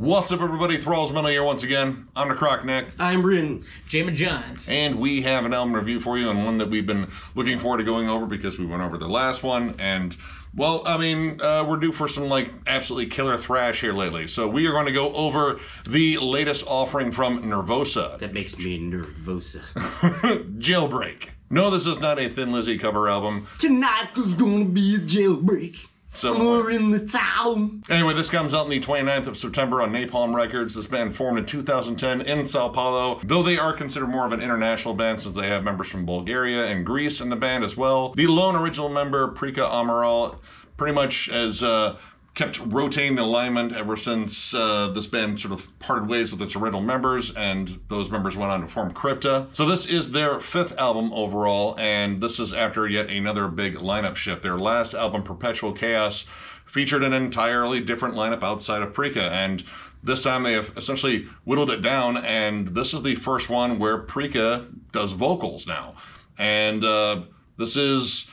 What's up, everybody? Thralls Metal here once again. I'm Necrotic Nick. I'm Rin. Jammin Jon. And we have an album review for you, and one that we've been looking forward to going over because we went over the last one. And, well, I mean, we're due for some, absolutely killer thrash here lately. So we are going to go over the latest offering from Nervosa. That makes me Nervosa. Jailbreak. No, this is not a Thin Lizzy cover album. Tonight there's gonna be a jailbreak. Somewhere in the town. Anyway, this comes out on the 29th of September on Napalm Records. This band formed in 2010 in Sao Paulo, though they are considered more of an international band since they have members from Bulgaria and Greece in the band as well. The lone original member, Prika Amaral, pretty much has kept rotating the alignment ever since this band sort of parted ways with its original members, and those members went on to form Crypta. So this is their 5th album overall, and this is after yet another big lineup shift. Their last album, Perpetual Chaos, featured an entirely different lineup outside of Prika, and this time they have essentially whittled it down, and this is the first one where Prika does vocals now. And this is,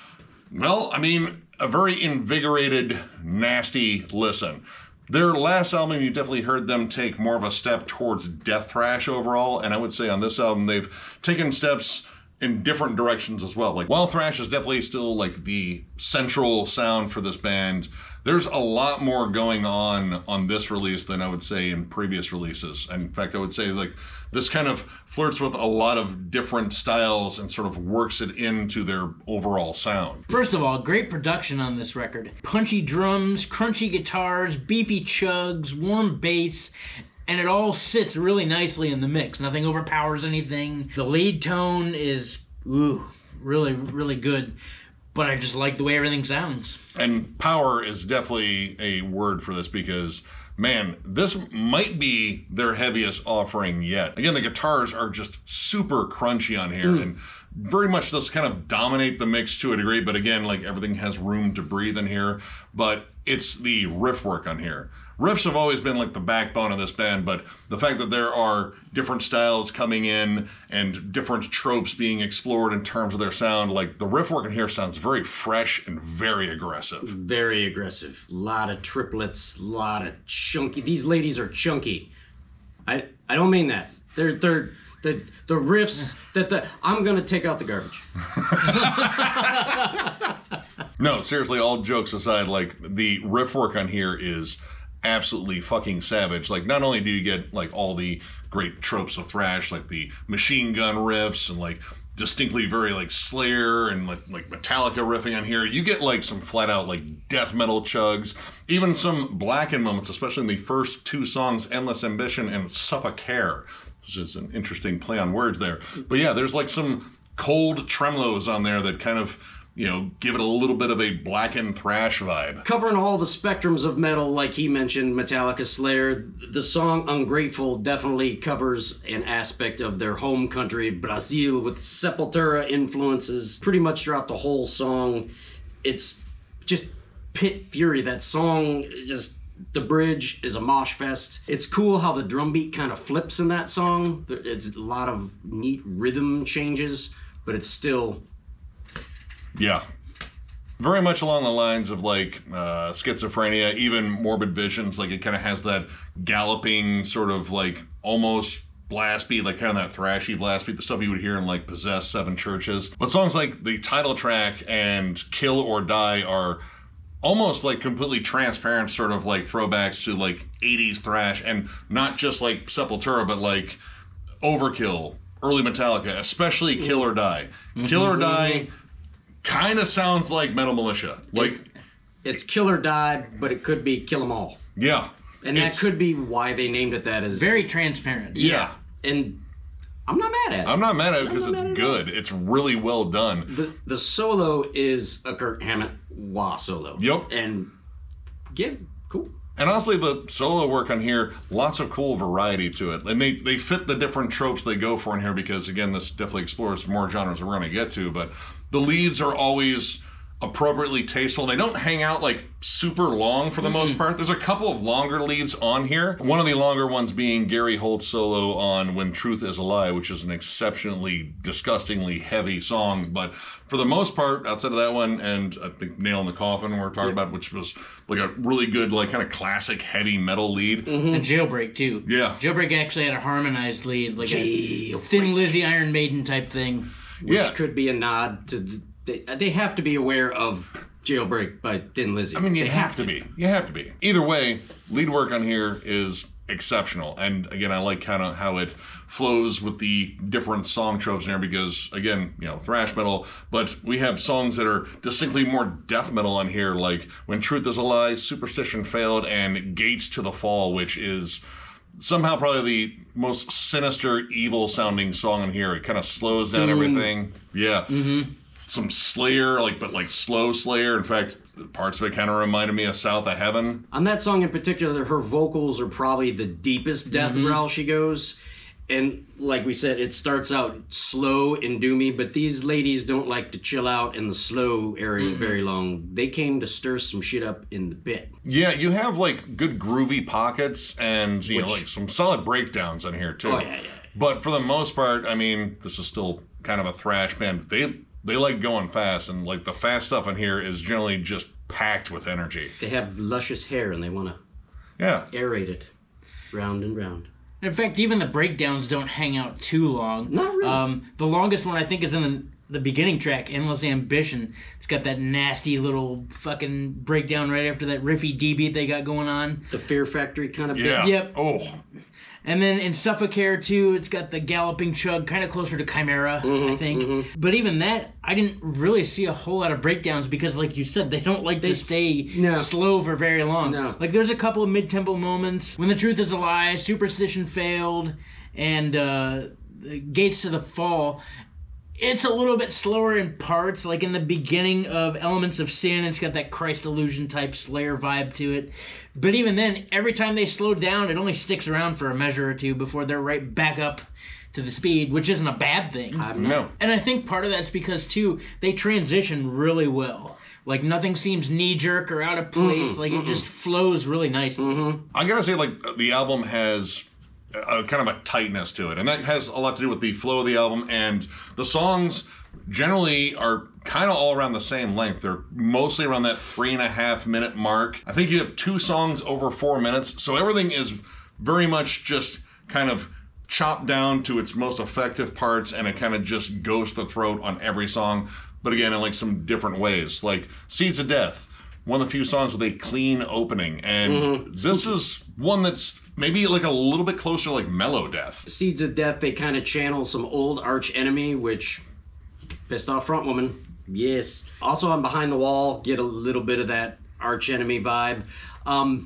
well, I mean, a very invigorated, nasty listen. Their last album, you definitely heard them take more of a step towards death thrash overall, and I would say on this album they've taken steps in different directions as well. While thrash is definitely still the central sound for this band, there's a lot more going on this release than I would say in previous releases. And in fact, I would say this kind of flirts with a lot of different styles and sort of works it into their overall sound. First of all, great production on this record. Punchy drums, crunchy guitars, beefy chugs, warm bass, and it all sits really nicely in the mix. Nothing overpowers anything. The lead tone is, really, really good. But I just like the way everything sounds. And power is definitely a word for this because, man, this might be their heaviest offering yet. Again, the guitars are just super crunchy on here and very much just kind of dominate the mix to a degree. But again, everything has room to breathe in here. But it's the riff work on here. Riffs have always been the backbone of this band, but the fact that there are different styles coming in and different tropes being explored in terms of their sound, the riff work in here sounds very fresh and very aggressive. Very aggressive. Lot of triplets, lot of chunky. These ladies are chunky. I don't mean that. They're the riffs I'm gonna take out the garbage. No, seriously, all jokes aside, the riff work on here is absolutely fucking savage. Not only do you get all the great tropes of thrash, the machine gun riffs and distinctly very Slayer and Metallica riffing on here, you get some flat out death metal chugs, even some Blackened moments, especially in the first 2 songs, Endless Ambition and Suffocare, which is an interesting play on words there. But yeah, there's some cold tremolos on there that kind of, give it a little bit of a Blackened thrash vibe. Covering all the spectrums of metal, like he mentioned, Metallica, Slayer, the song Ungrateful definitely covers an aspect of their home country, Brazil, with Sepultura influences pretty much throughout the whole song. It's just pit fury. That song, the bridge is a mosh fest. It's cool how the drum beat kind of flips in that song. It's a lot of neat rhythm changes, but it's still... Yeah. Very much along the lines of schizophrenia, even Morbid Visions. It kind of has that galloping sort of almost blast beat, kind of that thrashy blast beat, the stuff you would hear in Possessed, Seven Churches. But songs like the title track and Kill or Die are almost completely transparent sort of throwbacks to 80s thrash, and not just Sepultura, but Overkill, early Metallica, especially Kill or Die. Kill or Die kind of sounds like Metal Militia. It's Kill or Die, but it could be Kill 'Em All. Yeah. And that could be why they named it that. Is very transparent. Yeah. And I'm not mad at it. I'm not mad at it because it's good. It's really well done. The solo is a Kirk Hammett wah solo. Yep. And cool. And honestly, the solo work on here, lots of cool variety to it. And they fit the different tropes they go for in here because, again, this definitely explores more genres that we're going to get to. But the leads are always appropriately tasteful. They don't hang out like super long for the most part. There's a couple of longer leads on here. One of the longer ones being Gary Holt's solo on When Truth Is a Lie, which is an exceptionally, disgustingly heavy song. But for the most part, outside of that one, and I think Nail in the Coffin we're talking about, which was like a really good, like kind of classic heavy metal lead. And Jailbreak, too. Yeah. Jailbreak actually had a harmonized lead, like a Thin Lizzy Iron Maiden type thing. Which could be a nod to... They have to be aware of Jailbreak by Thin Lizzy. I mean, you have to be. You have to be. Either way, lead work on here is exceptional. And again, I like kind of how it flows with the different song tropes in here because, again, thrash metal, but we have songs that are distinctly more death metal on here, like When Truth Is a Lie, Superstition Failed, and Gates to the Fall, which is somehow probably the most sinister, evil sounding song in here. It kind of slows down everything. Yeah. Some Slayer, but slow Slayer. In fact, parts of it kind of reminded me of South of Heaven. On that song in particular, her vocals are probably the deepest death growl she goes. And like we said, it starts out slow and doomy, but these ladies don't like to chill out in the slow area very long. They came to stir some shit up in the bit. Yeah, you have good groovy pockets and some solid breakdowns in here too. Oh, yeah. But for the most part, I mean, this is still kind of a thrash band. They like going fast, and the fast stuff in here is generally just packed with energy. They have luscious hair, and they want to aerate it round and round. In fact, even the breakdowns don't hang out too long. Not really. The longest one I think is in the beginning track, Endless Ambition. It's got that nasty little fucking breakdown right after that riffy D beat they got going on. The Fear Factory kind of bit. Yep. Oh. And then in Suffocare, too, it's got the galloping chug, kind of closer to Chimera, I think. But even that, I didn't really see a whole lot of breakdowns because, like you said, they don't like to stay slow for very long. No. There's a couple of mid-tempo moments. When the Truth Is a Lie, Superstition Failed, and Gates to the Fall. It's a little bit slower in parts, like in the beginning of Elements of Sin, it's got that Christ Illusion type Slayer vibe to it. But even then, every time they slow down, it only sticks around for a measure or two before they're right back up to the speed, which isn't a bad thing. No. And I think part of that's because, too, they transition really well. Nothing seems knee-jerk or out of place. It just flows really nicely. I gotta say, the album has a kind of a tightness to it, and that has a lot to do with the flow of the album, and the songs generally are kind of all around the same length. They're mostly around that 3.5 minute mark. I think you have 2 songs over 4 minutes, so everything is very much just kind of chopped down to its most effective parts, and it kind of just goes to the throat on every song, but again in some different ways. Like Seeds of Death, one of the few songs with a clean opening, and this is one that's maybe a little bit closer to Mellow Death. Seeds of Death, they kind of channel some old arch enemy, which pissed off front woman. Yes. Also on Behind the Wall, get a little bit of that arch enemy vibe.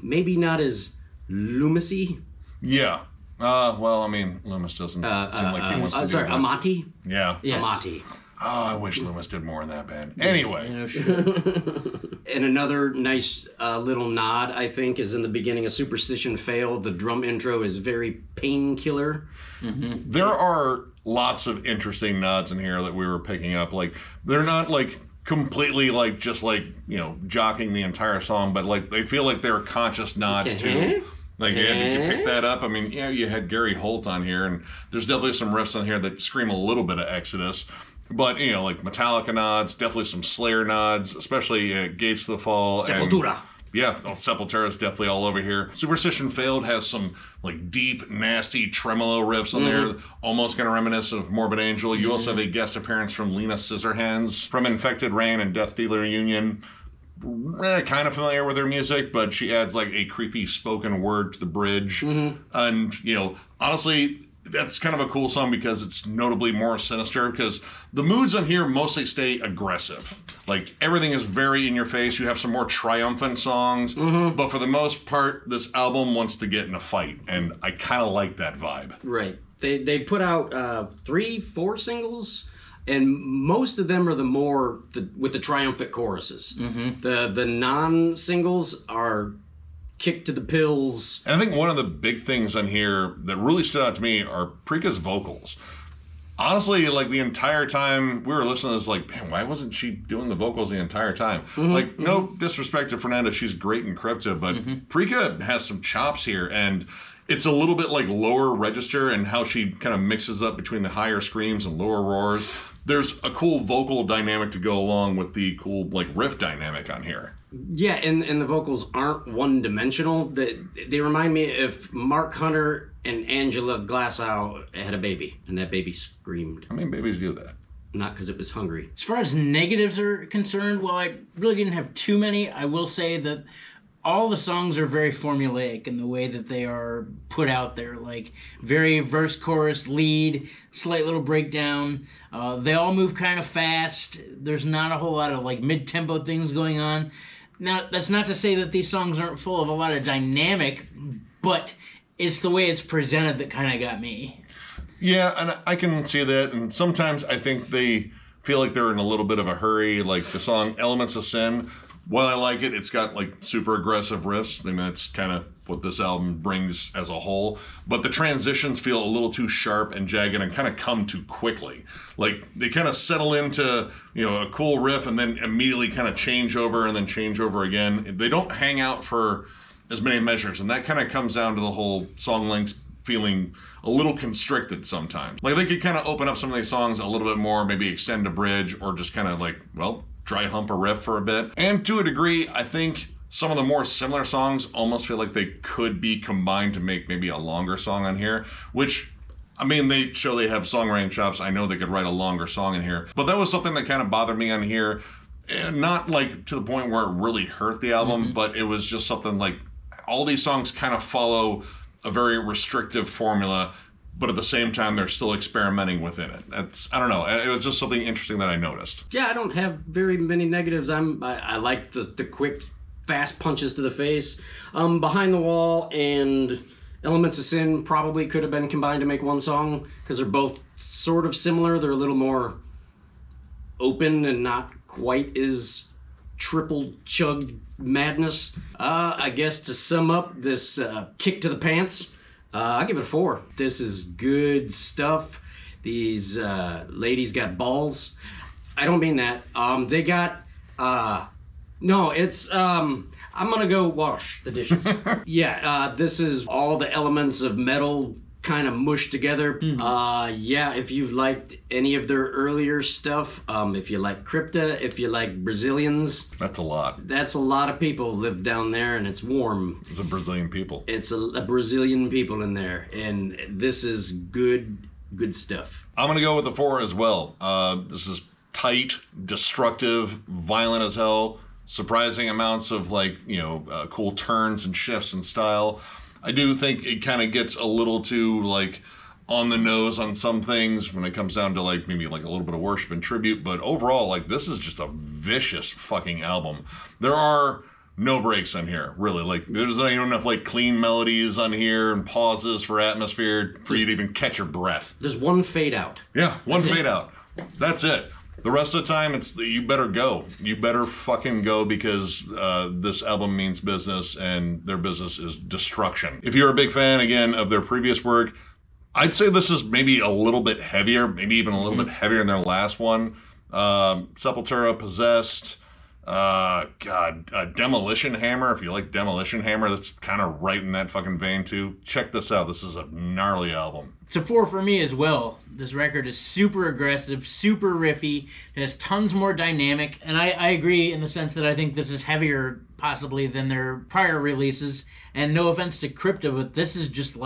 Maybe not as Loomisy. Yeah. Well, I mean, Loomis doesn't seem like he wants to do sorry, that. Amati? Yeah. Yes. Amati. Oh, I wish Loomis did more in that band. Anyway. And another nice little nod, I think, is in the beginning of Superstition Failed. The drum intro is very Painkiller. There are lots of interesting nods in here that we were picking up. They're not completely jockeying the entire song, but they feel like they're conscious nods too. Did you pick that up? I mean, yeah, you had Gary Holt on here, and there's definitely some riffs on here that scream a little bit of Exodus. But, Metallica nods, definitely some Slayer nods, especially Gates to the Fall. Sepultura. Sepultura is definitely all over here. Superstition Failed has some, deep, nasty tremolo riffs on there, almost kind of reminiscent of Morbid Angel. You also have a guest appearance from Lena Scissorhands from Infected Rain and Death Dealer Union. Kind of familiar with her music, but she adds, a creepy spoken word to the bridge. And, honestly, that's kind of a cool song because it's notably more sinister, because the moods on here mostly stay aggressive. Everything is very in your face. You have some more triumphant songs, but for the most part, this album wants to get in a fight, and I kind of like that vibe. Right. They put out 3-4 singles, and most of them are with the triumphant choruses. The non-singles are Kick to the Pills. And I think one of the big things on here that really stood out to me are Preeka's vocals. honestly, like the entire time we were listening to this, like, man, why wasn't she doing the vocals the entire time? No disrespect to Fernanda, she's great in Crypta, but Prika has some chops here, and it's a little bit like lower register and how she kind of mixes up between the higher screams and lower roars. There's a cool vocal dynamic to go along with the cool like riff dynamic on here. Yeah, and the vocals aren't one-dimensional. They remind me if Mark Hunter and Angela Glasgow had a baby, and that baby screamed. I mean, babies do that. Not because it was hungry. As far as negatives are concerned, while I really didn't have too many, I will say that all the songs are very formulaic in the way that they are put out there, like very verse, chorus, lead, slight little breakdown. They all move kind of fast. There's not a whole lot of like mid-tempo things going on. Now, that's not to say that these songs aren't full of a lot of dynamic, but it's the way it's presented that kind of got me. Yeah, and I can see that, and sometimes I think they feel like they're in a little bit of a hurry, like the song Elements of Sin. While I like it, it's got like super aggressive riffs. I mean, that's kind of what this album brings as a whole. But the transitions feel a little too sharp and jagged and kind of come too quickly. Like they kind of settle into, a cool riff and then immediately kind of change over and then change over again. They don't hang out for as many measures. And that kind of comes down to the whole song lengths feeling a little constricted sometimes. Like they could kind of open up some of these songs a little bit more, maybe extend a bridge or just kind of like, dry hump a riff for a bit. And to a degree, I think some of the more similar songs almost feel like they could be combined to make maybe a longer song on here, which, I mean, they show they have songwriting chops. I know they could write a longer song in here. But that was something that kind of bothered me on here. Not like to the point where it really hurt the album, but it was just something like all these songs kind of follow a very restrictive formula, but at the same time, they're still experimenting within it. I don't know. It was just something interesting that I noticed. Yeah, I don't have very many negatives. I like the quick, fast punches to the face. Behind the Wall and Elements of Sin probably could have been combined to make one song because they're both sort of similar. They're a little more open and not quite as triple chugged madness. I guess to sum up this kick to the pants, I'll give it a 4. This is good stuff. These ladies got balls. I don't mean that. They got, no, it's, I'm gonna go wash the dishes. Yeah, this is all the elements of metal kind of mushed together. Yeah, if you liked any of their earlier stuff, if you like Crypta, if you like Brazilians. That's a lot. That's a lot of people live down there, and it's warm. It's a Brazilian people. It's a Brazilian people in there, and this is good stuff. I'm going to go with a 4 as well. This is tight, destructive, violent as hell, surprising amounts of cool turns and shifts in style. I do think it kind of gets a little too on the nose on some things when it comes down to maybe a little bit of worship and tribute, but overall this is just a vicious fucking album. There are no breaks on here, really. There's not even enough clean melodies on here and pauses for atmosphere for you to even catch your breath. There's one fade out. Yeah, one fade out. That's it. The rest of the time, it's you better go. You better fucking go because this album means business, and their business is destruction. If you're a big fan, again, of their previous work, I'd say this is maybe a little bit heavier, maybe even a little bit heavier than their last one. Sepultura, Possessed, Demolition Hammer. If you like Demolition Hammer, that's kind of right in that fucking vein, too. Check this out. This is a gnarly album. It's a 4 for me as well. This record is super aggressive, super riffy. It has tons more dynamic. And I agree in the sense that I think this is heavier possibly than their prior releases. And no offense to Crypta, but this is just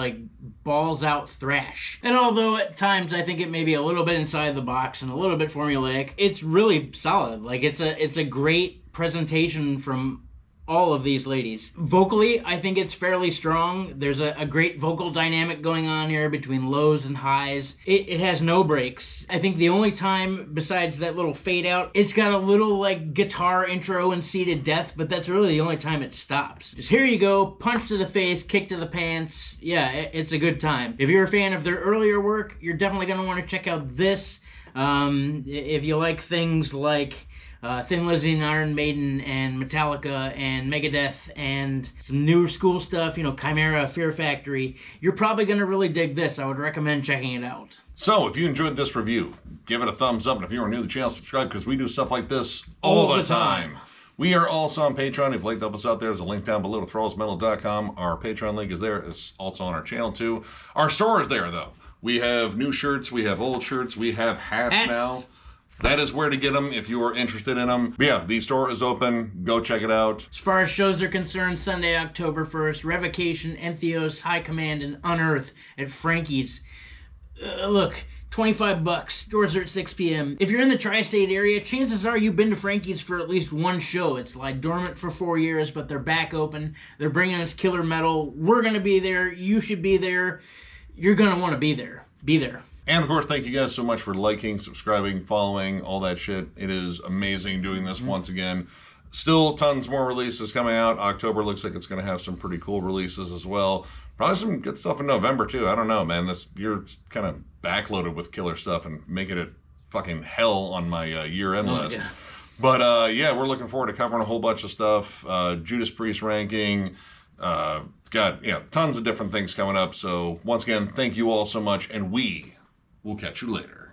balls out thrash. And although at times I think it may be a little bit inside the box and a little bit formulaic, it's really solid. It's a great presentation from all of these ladies. Vocally, I think it's fairly strong. There's a great vocal dynamic going on here between lows and highs. It has no breaks. I think the only time, besides that little fade out, it's got a little guitar intro and Seated Death, but that's really the only time it stops. Just here you go, punch to the face, kick to the pants. Yeah, it's a good time. If you're a fan of their earlier work, you're definitely going to want to check out this. If you like things like Thin Lizzy and Iron Maiden and Metallica and Megadeth and some newer school stuff, Chimera, Fear Factory, you're probably going to really dig this. I would recommend checking it out. So, if you enjoyed this review, give it a thumbs up, and if you are new to the channel, subscribe, because we do stuff like this all the time. We are also on Patreon. If you'd like to help us out, there's a link down below to thrallsmetal.com. Our Patreon link is there. It's also on our channel, too. Our store is there, though. We have new shirts. We have old shirts. We have hats now. That is where to get them if you are interested in them. But yeah, the store is open. Go check it out. As far as shows are concerned, Sunday, October 1st, Revocation, Entheos, High Command, and Unearth at Frankie's. Look, $25. Doors are at 6 p.m. If you're in the tri-state area, chances are you've been to Frankie's for at least one show. It's like dormant for 4 years, but they're back open. They're bringing us killer metal. We're going to be there. You should be there. You're going to want to be there. Be there. And of course, thank you guys so much for liking, subscribing, following, all that shit. It is amazing doing this once again. Still tons more releases coming out. October looks like it's going to have some pretty cool releases as well. Probably some good stuff in November, too. I don't know, man. This year's kind of backloaded with killer stuff and making it fucking hell on my year-end list. God. But, yeah, we're looking forward to covering a whole bunch of stuff. Judas Priest ranking. Tons of different things coming up. So, once again, thank you all so much, and we will catch you later.